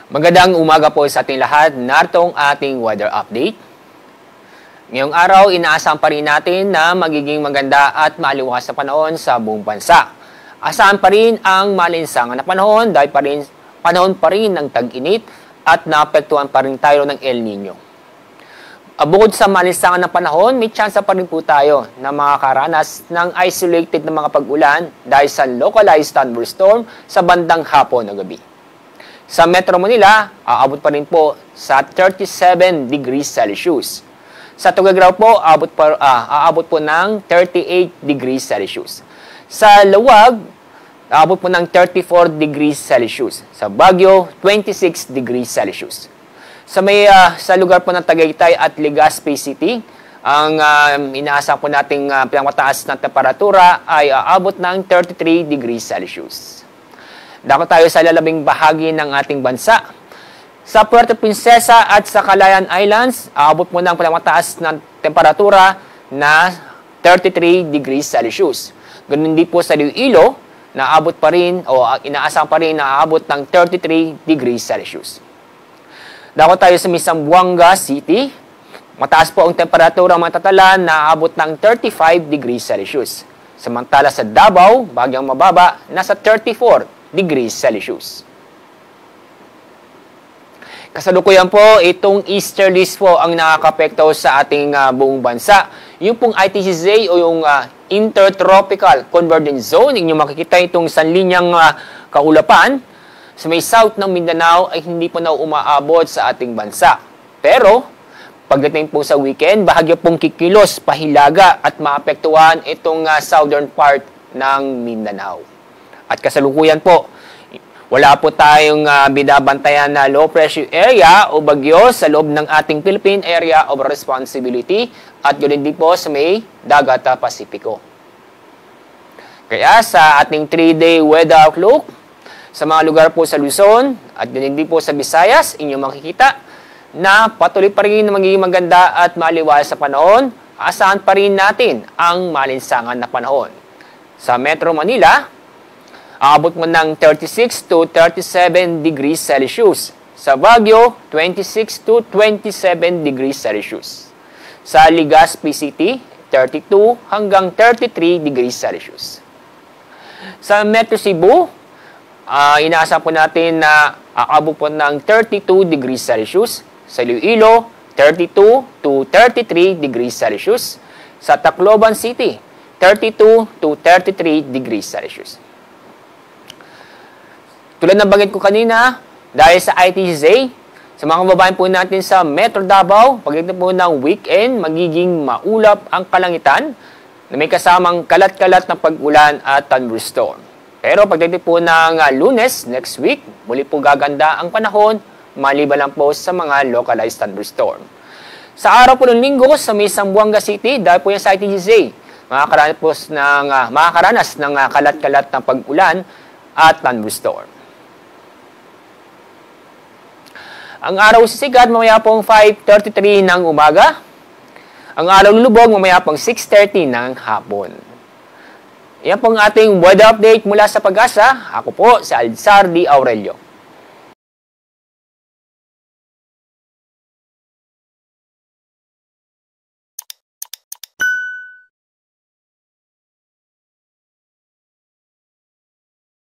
Magandang umaga po sa ating lahat. Narito ang ating weather update. Ngayong araw, inaasahan pa rin natin na magiging maganda at maliwalas na panahon sa buong bansa. Asahan pa rin ang malinsangan na panahon dahil panahon pa rin ng tag-init at naapektuhan pa rin tayo ng El Nino. Bukod sa malinsangan na panahon, may tsansa pa rin po tayo na makakaranas ng isolated na mga pag-ulan dahil sa localized thunderstorm sa bandang hapon o gabi. Sa Metro Manila, aabot pa rin po sa 37 degrees Celsius. Sa Tuguegarao po, aabot po ng 38 degrees Celsius. Sa Lawag, aabot po ng 34 degrees Celsius. Sa Baguio, 26 degrees Celsius. Sa lugar po ng Tagaytay at Legazpi City, ang inaasahan po nating pinakamataas na temperatura ay aabot ng 33 degrees Celsius. Dako tayo sa lalabing bahagi ng ating bansa. Sa Puerto Princesa at sa Calayan Islands, aabot mo ng pinakamataas na temperatura na 33 degrees Celsius. Ganun din po sa Iloilo, na aabot pa rin o inaasahan pa rin na aabot ng 33 degrees Celsius. Dako tayo sa Zamboanga City. Mataas po ang temperatura matatala na aabot ng 35 degrees Celsius. Samantala sa Davao, bagyang mababa, nasa 34 degrees Celsius. Kasalukuyan po, itong easterlies po ang nakakapekto sa ating buong bansa. Yung pong ITCZ o yung Intertropical Convergence Zone, inyong makikita itong sanlinyang kaulapan sa may south ng Mindanao ay hindi po na umaabot sa ating bansa. Pero, pagdating po sa weekend, bahagya pong kikilos, pahilaga at maapektuhan itong southern part ng Mindanao. At kasalukuyan po, wala po tayong binabantayan na low pressure area o bagyo sa loob ng ating Philippine Area of Responsibility at yun din po sa may Dagat Pasipiko. Kaya sa ating 3-day weather outlook, sa mga lugar po sa Luzon at yun din po sa Visayas, inyong makikita na patuloy pa rin na magiging maganda at maliwalas sa panahon, asahan pa rin natin ang malinsangan na panahon. Sa Metro Manila, aabot mo ng 36 to 37 degrees Celsius. Sa Baguio, 26 to 27 degrees Celsius. Sa Legazpi City, 32 hanggang 33 degrees Celsius. Sa Metro Cebu, inaasahan po natin na aabot po ng 32 degrees Celsius. Sa Iloilo, 32 to 33 degrees Celsius. Sa Tacloban City, 32 to 33 degrees Celsius. Tulad ng banggit ko kanina, dahil sa ITCZ, sa mga kababayan po natin sa Metro Davao, pagdating po ng weekend, magiging maulap ang kalangitan na may kasamang kalat-kalat na pag-ulan at thunderstorm. Pero pagdating po ng Lunes, next week, muli po gaganda ang panahon, maliban lang po sa mga localized thunderstorm. Sa araw po ng Linggo, sa may Zamboanga City, dahil po yan sa ITCZ, makakaranas ng kalat-kalat na pag-ulan at thunderstorm. Ang araw sisikat mamaya pong 5:33 ng umaga. Ang araw lulubog mamaya pong 6:30 ng hapon. Yan pong ating weather update mula sa Pag-asa. Ako po si Alzar D. Aurelio.